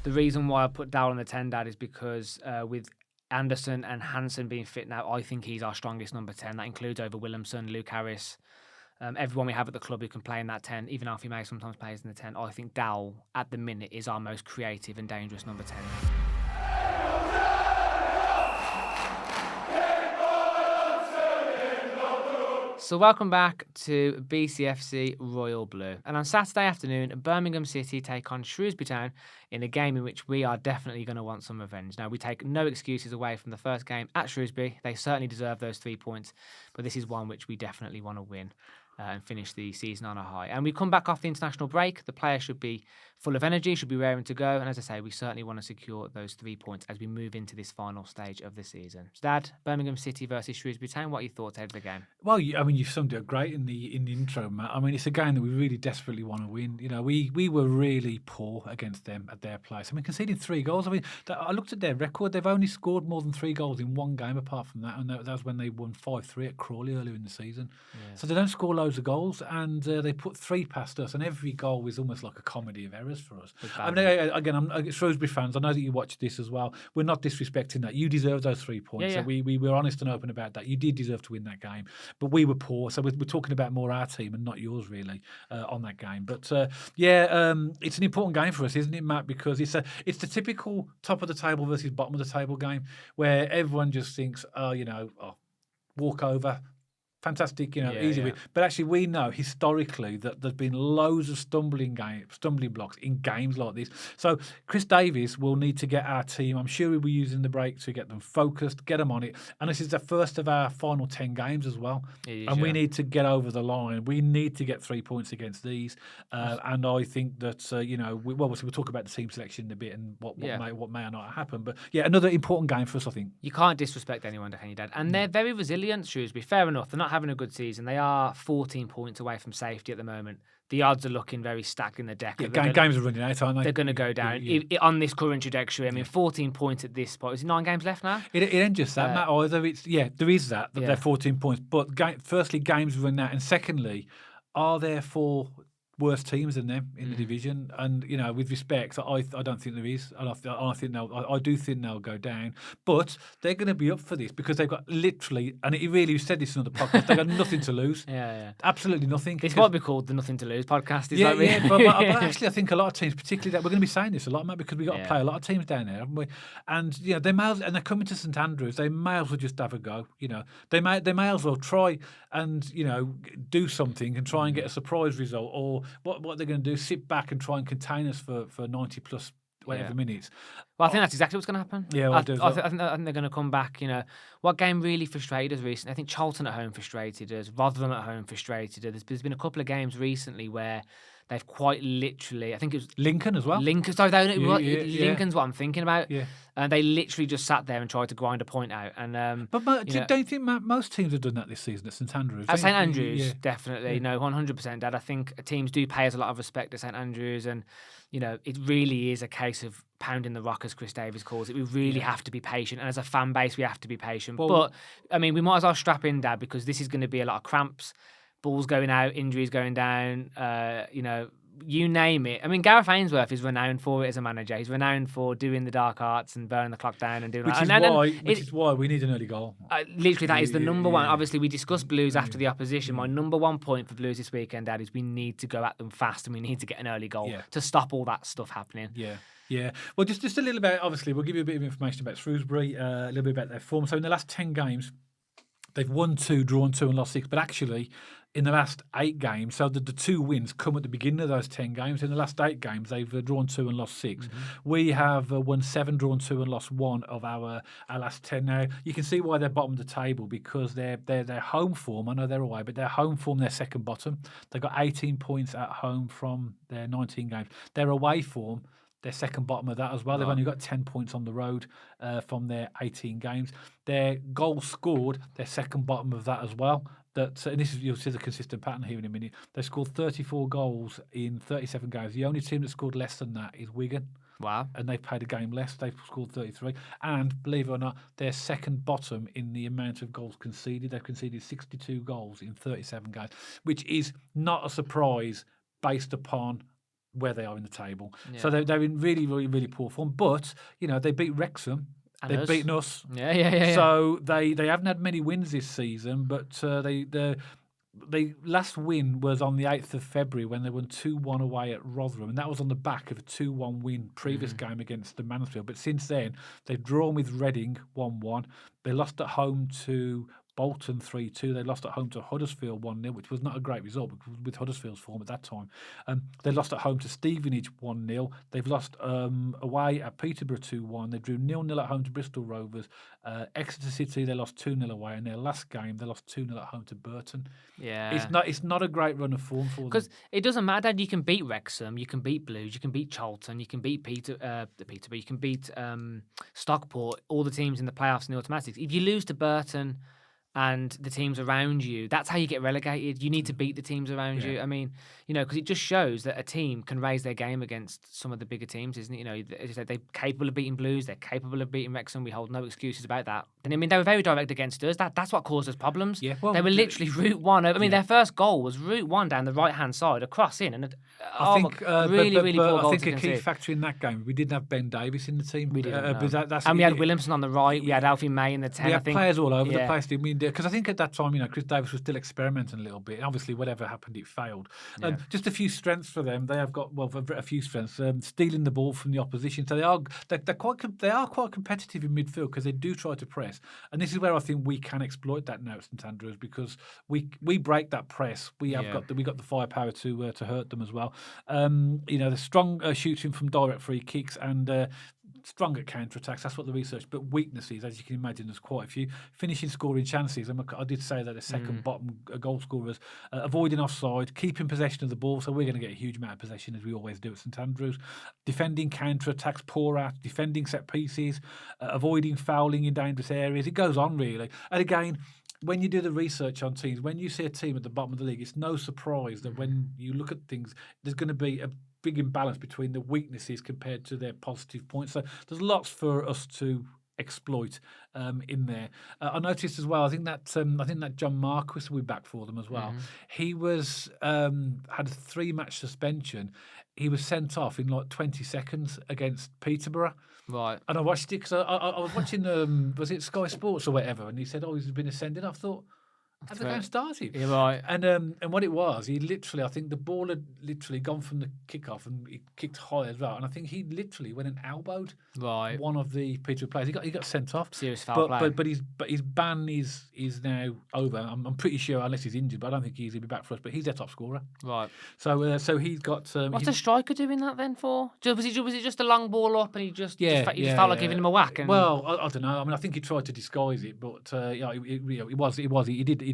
The reason why I put Dowell on the 10, Dad, is because with Anderson and Hansen being fit now, I think he's our strongest number 10. That includes over Williamson, Luke Harris, everyone we have at the club who can play in that 10. Even Alfie May sometimes plays in the 10. I think Dowell, at the minute, is our most creative and dangerous number 10. So welcome back to BCFC Royal Blue. And on Saturday afternoon, Birmingham City take on Shrewsbury Town in a game in which we are definitely going to want some revenge. Now, we take no excuses away from the first game at Shrewsbury. They certainly deserve those 3 points, but this is one which we definitely want to win and finish the season on a high. And we come back off the international break. The players should be full of energy, should be raring to go. And as I say, we certainly want to secure those 3 points as we move into this final stage of the season. So, Dad, Birmingham City versus Shrewsbury Town, what are your thoughts ahead of the game? Well, you summed it up great in the intro, Matt. I mean, it's a game that we really desperately want to win. You know, we were really poor against them at their place. I mean, conceding 3 goals. I mean, I looked at their record. They've only scored more than 3 goals in one game apart from that, and that was when they won 5-3 at Crawley earlier in the season. Yeah. So they don't score loads of goals, and they put 3 past us, and every goal was almost like a comedy of errors for us. I mean, again, I'm Shrewsbury fans. I know that you watched this as well. We're not disrespecting that. You deserve those 3 points. Yeah. So we were honest and open about that. You did deserve to win that game, but we were poor. So we're talking about more our team and not yours, really, on that game. But it's an important game for us, isn't it, Matt? Because it's the typical top of the table versus bottom of the table game where everyone just thinks, walk over. Fantastic, easy win. But actually, we know historically that there's been loads of stumbling blocks in games like this. So Chris Davies will need to get our team. I'm sure he'll be using the break to get them focused, get them on it. And this is the first of our final 10 games as well. We need to get over the line. We need to get 3 points against these. And I think that we'll talk about the team selection in a bit and what may or not happen. But another important game for us, I think. You can't disrespect anyone, can you, Dad? And they're very resilient, Shrewsbury. Fair enough. They're not having a good season. They are 14 points away from safety at the moment. The odds are looking very stacked in the deck. Games are running out, aren't they? They're going to go down on this current trajectory. I mean, 14 points at this point. Is it 9 games left now? It ain't just that, Matt, either. There is that they're 14 points. But firstly, games run out. And secondly, are there 4 worse teams than them in the division? And with respect, I don't think there is. And I do think they'll go down. But they're going to be up for this because they've got literally, and it really said this in other podcasts, they've got nothing to lose. Absolutely nothing. This might be called the Nothing to Lose podcast. But actually, I think a lot of teams, particularly that we're going to be saying this a lot, Matt, because we've got to play a lot of teams down there, haven't we? And they're coming to St Andrews. They may as well just have a go. They may as well try and do something and try and get a surprise result, or what they're going to do, sit back and try and contain us for 90 plus whatever minutes. Well, I think that's exactly what's going to happen. I think they're going to come back. What game really frustrated us recently? I think Charlton at home frustrated us. Rotherham at home frustrated us. There's been a couple of games recently where they've quite literally, I think it was Lincoln as well. Lincoln's what I'm thinking about. And they literally just sat there and tried to grind a point out. And but don't you think, Matt, most teams have done that this season at St Andrews? At St Andrews, definitely. No, 100%, Dad. I think teams do pay us a lot of respect at St Andrews, and it really is a case of pounding the rock, as Chris Davies calls it. We really have to be patient, and as a fan base, we have to be patient. But I mean, we might as well strap in, Dad, because this is going to be a lot of cramps, balls going out, injuries going down. You name it. I mean, Gareth Ainsworth is renowned for it as a manager. He's renowned for doing the dark arts and burning the clock down and doing which is why we need an early goal. Literally, that is the number one. Obviously, we discussed Blues after the opposition. My number one point for Blues this weekend, Dad, is we need to go at them fast and we need to get an early goal to stop all that stuff happening. Yeah. Well, just a little bit, obviously, we'll give you a bit of information about Shrewsbury, a little bit about their form. So in the last 10 games, they've won 2, drawn 2 and lost 6. But actually, in the last 8 games, so the 2 wins come at the beginning of those 10 games. In the last 8 games, they've drawn 2 and lost 6. We have won 7, drawn 2 and lost 1 of our last 10. Now, you can see why they're bottom of the table, because their home form, I know they're away, but their home form, they're second bottom. They've got 18 points at home from their 19 games. Their away form, they're second bottom of that as well. They've only got 10 points on the road from their 18 games. Their goals scored, they're second bottom of that as well. And you'll see the consistent pattern here in a minute. They scored 34 goals in 37 games. The only team that scored less than that is Wigan. Wow. And they've played a game less. They've scored 33. And believe it or not, they're second bottom in the amount of goals conceded. They've conceded 62 goals in 37 games, which is not a surprise based upon where they are in the table. Yeah. So they're in really, really, really poor form. But, they beat Wrexham. And They've us. beaten us. Yeah. So they haven't had many wins this season, but they last win was on the 8th of February when they won 2-1 away at Rotherham, and that was on the back of a 2-1 win previous game against the Mansfield. But since then, they've drawn with Reading 1-1. They lost at home to Bolton 3-2. They lost at home to Huddersfield 1-0, which was not a great result with Huddersfield's form at that time. They lost at home to Stevenage 1-0. They've lost away at Peterborough 2-1. They drew 0-0 at home to Bristol Rovers. Exeter City, they lost 2-0 away. And their last game, they lost 2-0 at home to Burton. Yeah. It's not a great run of form for them. Because it doesn't matter that you can beat Wrexham, you can beat Blues, you can beat Charlton, you can beat Peterborough, you can beat Stockport, all the teams in the playoffs in the automatics. If you lose to Burton and the teams around you, that's how you get relegated. You need to beat the teams around you. I mean, because it just shows that a team can raise their game against some of the bigger teams, isn't it? As you said, they're capable of beating Blues, they're capable of beating Wrexham. We hold no excuses about that. And I mean, they were very direct against us. That's what caused us problems. Yeah, well, they were literally route one. I mean, their first goal was route one down the right-hand side, a cross in, and I think really poor goal. I think a key factor in that game, we didn't have Ben Davies in the team. We didn't. And we had Williamson on the right. We had Alfie May in the 10. We had players all over the place. Because I think at that time, Chris Davies was still experimenting a little bit. And obviously, whatever happened, it failed. Just a few strengths for them. They have got a few strengths. Stealing the ball from the opposition, so they are quite competitive in midfield because they do try to press. And this is where I think we can exploit that now at St Andrews because we break that press. We got the firepower to hurt them as well. The strong shooting from direct free kicks and strong at counter-attacks. That's what the research. But weaknesses, as you can imagine, there's quite a few. Finishing scoring chances. I did say that the second bottom goal scorers. Avoiding offside, keeping possession of the ball. So we're going to get a huge amount of possession as we always do at St Andrews. Defending counter-attacks, poor at. Defending set pieces. Avoiding fouling in dangerous areas. It goes on, really. And again, when you do the research on teams, when you see a team at the bottom of the league, it's no surprise that when you look at things, there's going to be a big imbalance between the weaknesses compared to their positive points. So there's lots for us to exploit in there. I noticed as well. I think that John Marquis will be back for them as well. He was had a 3-match suspension. He was sent off in like 20 seconds against Peterborough. Right. And I watched it because I was watching was it Sky Sports or whatever, and he said, "Oh, he's been ascended." I thought, as the game started. Yeah, right. And what it was, he literally, I think the ball had literally gone from the kickoff and he kicked high as well. And I think he literally went and elbowed one of the Peterborough players. He got sent off. Serious foul play. But his ban is now over. I'm pretty sure, unless he's injured, but I don't think he'll be back for us. But he's their top scorer. Right. So he's got. What's the striker doing that then for? Was it just a long ball up and he just felt like giving him a whack? And... Well, I don't know. I mean, I think he tried to disguise it, but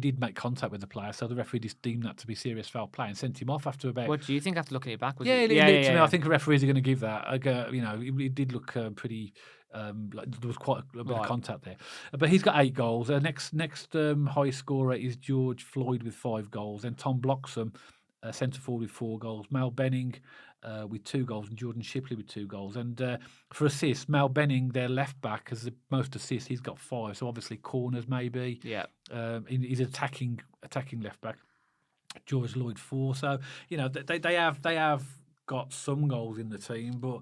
he did make contact with the player, so the referee just deemed that to be serious foul play and sent him off after about. What do you think after looking at it back? Literally, I think the referees are going to give that. It did look pretty. Like there was quite a bit of contact there, but he's got 8 goals. Next highest scorer is George Floyd with 5 goals, then Tom Bloxham, centre forward with 4 goals. Mal Benning with 2 goals and Jordan Shipley with 2 goals. And for assists, Mal Benning, their left back, has the most assists. He's got 5. So obviously corners maybe. Yeah. He's attacking left back. George Lloyd 4. So they have got some goals in the team, but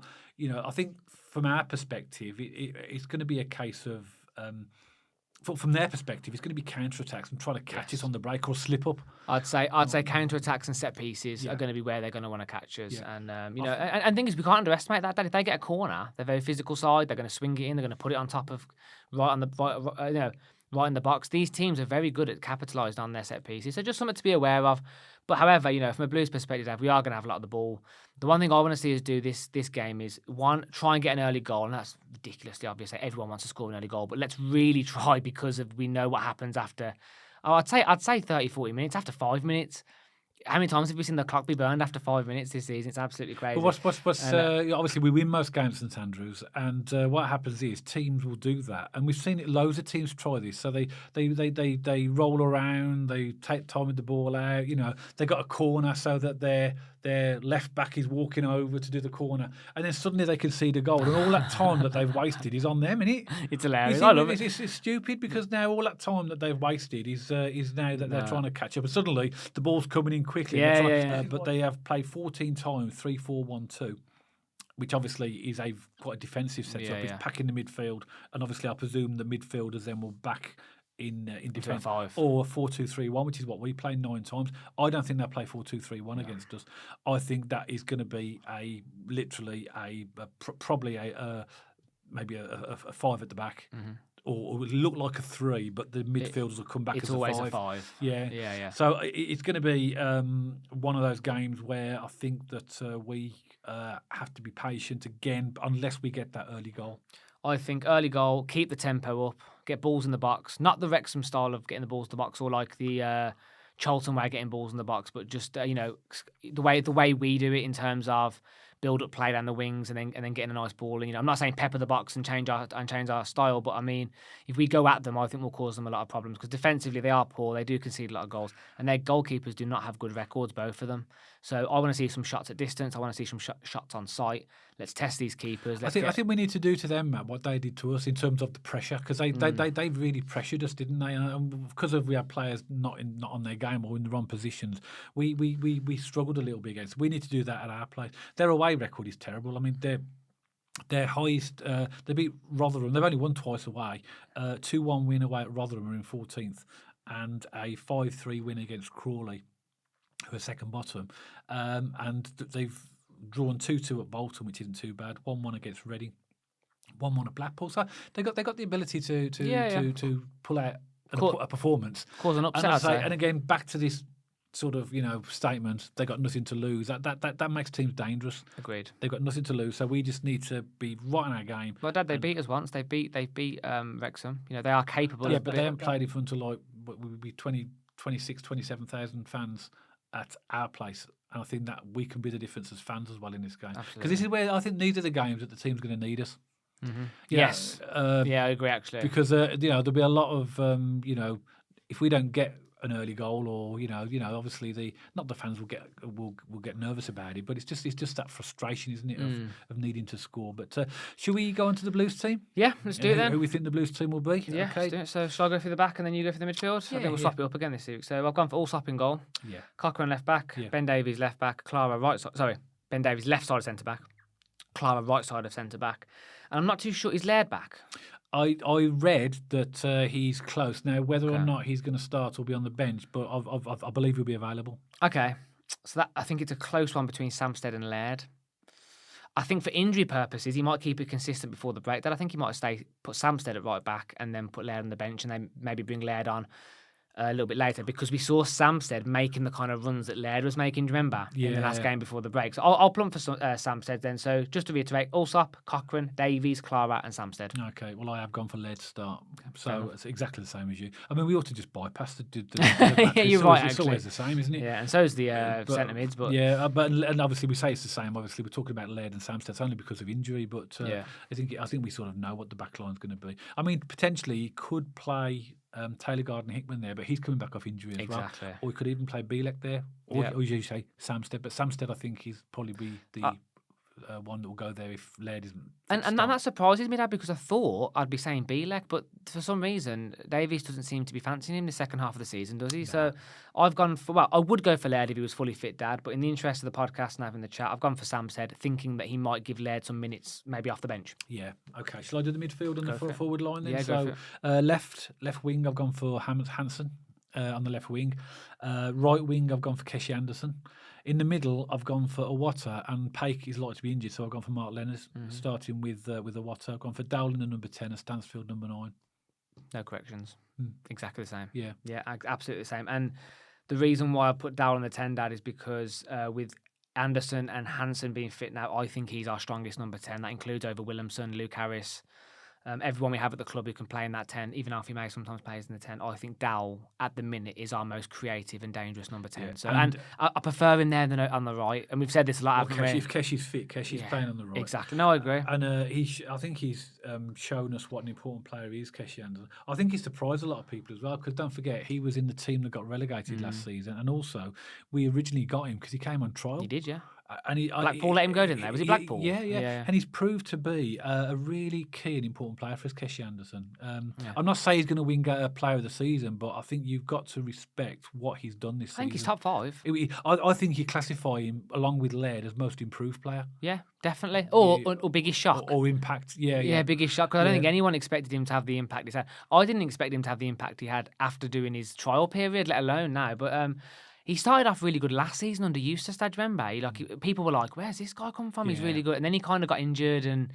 I think from our perspective, it's going to be a case of. From their perspective, it's going to be counter-attacks and trying to catch us on the break or slip up. I'd say counter-attacks and set pieces are going to be where they're going to want to catch us. Yeah. And and thing is, we can't underestimate that if they get a corner, they're very physical side. They're going to swing it in. They're going to put it on top of right in the box. These teams are very good at capitalising on their set pieces. So just something to be aware of. But however, from a Blues perspective, we are going to have a lot of the ball. The one thing I want to see us do this game is, one, try and get an early goal. And that's ridiculously obvious. Everyone wants to score an early goal. But let's really try because we know what happens after, I'd say 30, 40 minutes, after 5 minutes. How many times have we seen the clock be burned after 5 minutes this season? It's absolutely crazy. But obviously we win most games at St Andrews, and what happens is teams will do that, and we've seen it. Loads of teams try this, so they roll around, they take time with the ball out. They got a corner so that their left back is walking over to do the corner, and then suddenly they can see the goal, and all that time that they've wasted is on them, isn't it? It's hilarious. I love it. It's stupid because now all that time that they've wasted is now that they're trying to catch up, and suddenly the ball's coming in quick. quickly. Yeah. But they have played 14 times 3-4-1-2. Which obviously is quite a defensive setup. Yeah, It's yeah. packing the midfield, and obviously I presume the midfielders then will back in defence, five. or 4-2-3-1, which is what we play 9 times. I don't think they'll play 4-2-3-1 against us. I think that is going to be probably maybe a 5 at the back. Mm-hmm. Or it would look like a 3, but the midfielders will come back as a 5. It's always a 5. Yeah. So it's going to be one of those games where I think that we have to be patient again, unless we get that early goal. I think early goal, keep the tempo up, get balls in the box. Not the Wrexham style of getting the balls in the box, or like the Charlton way of getting balls in the box, but just the way we do it in terms of build up play down the wings and then getting a nice ball. And, I'm not saying pepper the box and change our style, but I mean, if we go at them, I think we'll cause them a lot of problems, because defensively they are poor. They do concede a lot of goals, and their goalkeepers do not have good records, both of them. So I want to see some shots at distance. I want to see some shots on sight. Let's test these keepers. I think we need to do to them, Matt, what they did to us in terms of the pressure, because they really pressured us, didn't they? And because we had players not on their game or in the wrong positions, we struggled a little bit against. We need to do that at our place. Their away record is terrible. I mean, their highest, they beat Rotherham. They've only won twice away. 2-1 win away at Rotherham, are in 14th, and a 5-3 win against Crawley, who are second bottom. And they've drawn 2-2 at Bolton, which isn't too bad. 1-1 against Reading, 1-1 at Blackpool. So they got the ability to pull out a performance, cause an upset. And again, back to this sort of statement. They got nothing to lose. That makes teams dangerous. Agreed. They've got nothing to lose, so we just need to be right in our game. Well, Dad, they beat us once. They beat Wrexham. They are capable. Yeah, but they haven't played in front of would be 27,000 fans at our place. And I think that we can be the difference as fans as well in this game. Because this is where I think these are the games that the team's going to need us. Mm-hmm. Yes. I agree, actually. Because there'll be a lot of if we don't get an early goal, or obviously not the fans will get nervous about it, but it's just that frustration, isn't it, of needing to score. But should we go on to the Blues team? Yeah, let's do it then. Who we think the Blues team will be? Yeah, okay. Let's do it. So shall I go through the back and then you go for the midfield? I think we'll swap it up again this week. So I've gone for Allsop in goal. Yeah. Cochrane left back. Yeah. Ben Davies left back. Clara right side. Sorry, Ben Davies left side of centre back. Clara right side of centre back. And I'm not too sure. Is Laird back? I read that he's close now. Whether or not he's going to start or be on the bench, but I believe he'll be available. Okay, so I think it's a close one between Samsted and Laird. I think for injury purposes, he might keep it consistent before the break. Then I think he might put Samsted at right back and then put Laird on the bench, and then maybe bring Laird on a little bit later, because we saw Samsted making the kind of runs that Laird was making, do you remember, in the last game before the break. So I'll plump for Samsted then. So just to reiterate, Allsop, Cochrane, Davies, Clara and Samsted. Okay, well, I have gone for Laird to start. So it's exactly the same as you. I mean, we ought to just bypass the yeah, you're right, It's always the same, isn't it? Yeah, and so is the centre mids. But yeah, and obviously we say it's the same. Obviously we're talking about Laird and Samsted. It's only because of injury, but I think we sort of know what the back line's going to be. I mean, potentially he could play Taylor Gardner-Hickman there, but he's coming back off injury as well. Or we could even play Bielek there, or as you say, Samsted. But Samsted, I think he's probably be the one that will go there if Laird isn't. And that surprises me, Dad, because I thought I'd be saying Bielek, but for some reason Davies doesn't seem to be fancying him the second half of the season, does he? No. So I've gone for, I would go for Laird if he was fully fit, Dad, but in the interest of the podcast and having the chat, I've gone for Samsted, thinking that he might give Laird some minutes, maybe off the bench. Yeah. Okay. Shall I do the midfield and the forward line then? Yeah, so left wing, I've gone for Hansen on the left wing. Right wing, I've gone for Keshi Anderson. In the middle, I've gone for Iwata, and Paik is likely to be injured, so I've gone for Mark Leonard, starting with Iwata. I've gone for Dowling at number 10 and Stansfield number 9. No corrections. Exactly the same. Yeah. Yeah, absolutely the same. And the reason why I put Dowling at 10, Dad, is because with Anderson and Hansen being fit now, I think he's our strongest number 10. That includes over Williamson, Luke Harris, everyone we have at the club who can play in that 10, even Alfie May sometimes plays in the 10. I think Dowell, at the minute, is our most creative and dangerous number 10. Yeah. So, and I prefer him there than on the right. And we've said this a lot, haven't we? If Keshi's fit, Keshi's playing on the right. Exactly. No, I agree. And I think he's shown us what an important player he is, Keshi Anderson. I think he surprised a lot of people as well, because don't forget, he was in the team that got relegated last season. And also, we originally got him because he came on trial. He did, yeah. And Blackpool let him go, didn't they? Was it Blackpool? Yeah. And he's proved to be a really key and important player for us, Keshi Anderson. Yeah. I'm not saying he's going to win Player of the Season, but I think you've got to respect what he's done this season. I think he's top 5. I think you classify him, along with Laird, as most improved player. Yeah, definitely. Or biggest shock. Or impact, yeah. Biggest shock. Because I don't think anyone expected him to have the impact he's had. I didn't expect him to have the impact he had after doing his trial period, let alone now. But he started off really good last season under Eustace, do you remember? People were like, where's this guy come from? He's really good. And then he kind of got injured and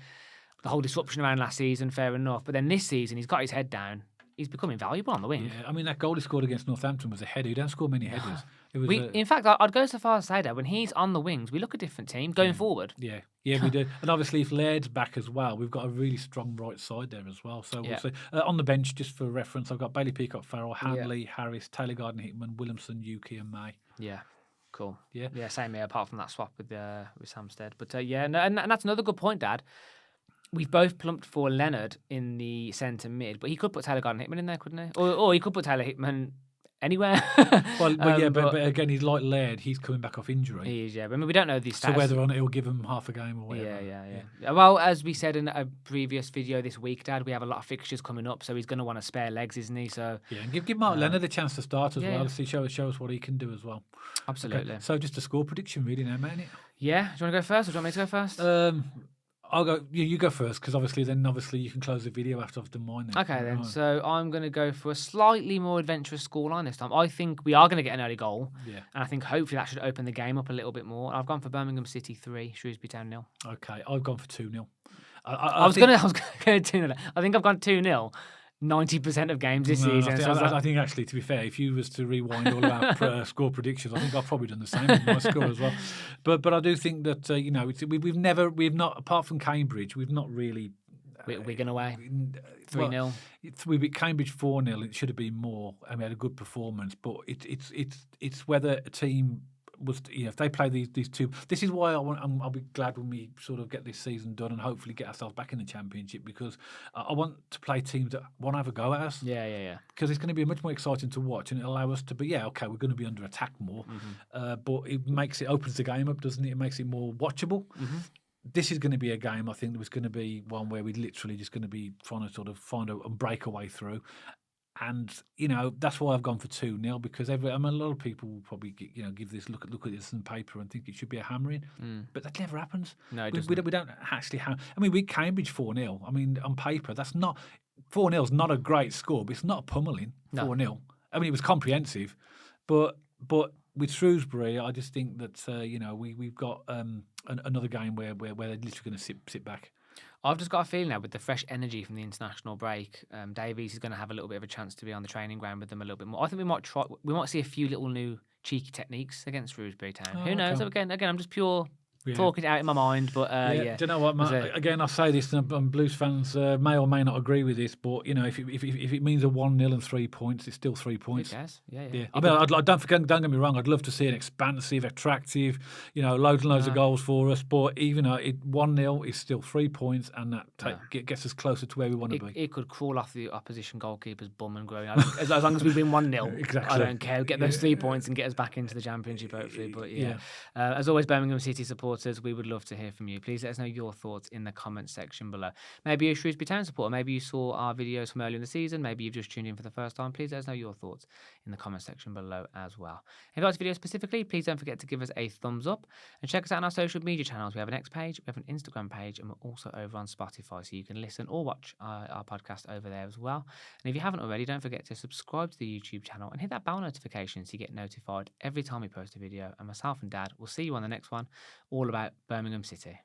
the whole disruption around last season, fair enough. But then this season, he's got his head down. He's become invaluable on the wing. Yeah, I mean, that goal he scored against Northampton was a header. He don't score many headers. It was in fact, I'd go so far as to say that when he's on the wings, we look a different team going forward. Yeah, we do. And obviously, if Laird's back as well, we've got a really strong right side there as well. So we'll see. On the bench, just for reference, I've got Bailey Peacock, Farrell, Hanley, Harris, Taylor Garden, Hickman, Williamson, Yuki, and May. Yeah. Cool. Yeah, same here. Apart from that swap with Samstead, but and that's another good point, Dad. We've both plumped for Leonard in the centre mid, but he could put Taylor Garden Hickman in there, couldn't he? Or he could put Taylor Hickman anywhere. but again, he's like Laird. He's coming back off injury. He is, yeah. But I mean, we don't know these stats. So whether or not he'll give him half a game or whatever. Yeah. Well, as we said in a previous video this week, Dad, we have a lot of fixtures coming up, so he's going to want to spare legs, isn't he? So and give Mark Leonard a chance to start as well. See, show us what he can do as well. Absolutely. Okay. So just a score prediction, really, now, mate. Yeah. Do you want to go first, or do you want me to go first? I'll go. You go first, because obviously you can close the video after I've done mine. Okay, then. Right. So I'm going to go for a slightly more adventurous scoreline this time. I think we are going to get an early goal. Yeah. And I think hopefully that should open the game up a little bit more. I've gone for Birmingham City 3, Shrewsbury Town 0. Okay, I've gone for 2-0. I was going to go 2-0. I think I've gone 2-0. 90% of games this season. I think actually, to be fair, if you was to rewind all our score predictions, I think I've probably done the same with my score as well. But I do think that we've not, apart from Cambridge, we've not really. Wigan away 3-0. We beat Cambridge 4-0. It should have been more. I mean, we had a good performance, but it's whether a team was, if they play these two. This is why I'll be glad when we sort of get this season done and hopefully get ourselves back in the Championship, because I want to play teams that want to have a go at us. Yeah. Because it's going to be much more exciting to watch, and it'll allow us to be, okay, we're going to be under attack more, but it opens the game up, doesn't it? It makes it more watchable. This is going to be a game, I think, that was going to be one where we're literally just going to be trying to sort of find and break a way through. And that's why I've gone for 2-0, because a lot of people will probably give this look at this on paper and think it should be a hammering, but that never happens. No, we don't actually have. I mean, we Cambridge 4-0. I mean, on paper, that's not 4-0 is not a great score, but it's not a pummeling 4-0. I mean, it was comprehensive, but with Shrewsbury, I just think that we've got another game where they're literally going to sit back. I've just got a feeling now, with the fresh energy from the international break, Davies is going to have a little bit of a chance to be on the training ground with them a little bit more. I think we might see a few little new cheeky techniques against Shrewsbury Town. Who knows? Again, I'm just pure talking it out in my mind, but Do you know what, Matt? Again, I say this, and Blues fans may or may not agree with this, but if it means a 1-0 and 3 points, it's still 3 points. It does, yeah. I mean, don't get me wrong. I'd love to see an expansive, attractive, loads and loads of goals for us. But even 1-0 is still 3 points, and that gets us closer to where we want to be. It could crawl off the opposition goalkeeper's bum and grow. As long as we win 1-0, exactly. I don't care. Get those 3 points and get us back into the Championship, hopefully. But as always, Birmingham City supporters, we would love to hear from you. Please let us know your thoughts in the comments section below. Maybe you're a Shrewsbury Town supporter. Maybe you saw our videos from earlier in the season. Maybe you've just tuned in for the first time. Please let us know your thoughts in the comments section below as well. If you like this video specifically, please don't forget to give us a thumbs up and check us out on our social media channels. We have an X page, we have an Instagram page, and we're also over on Spotify, so you can listen or watch our podcast over there as well. And if you haven't already, don't forget to subscribe to the YouTube channel and hit that bell notification so you get notified every time we post a video. And myself and Dad will see you on the next one, all about Birmingham City.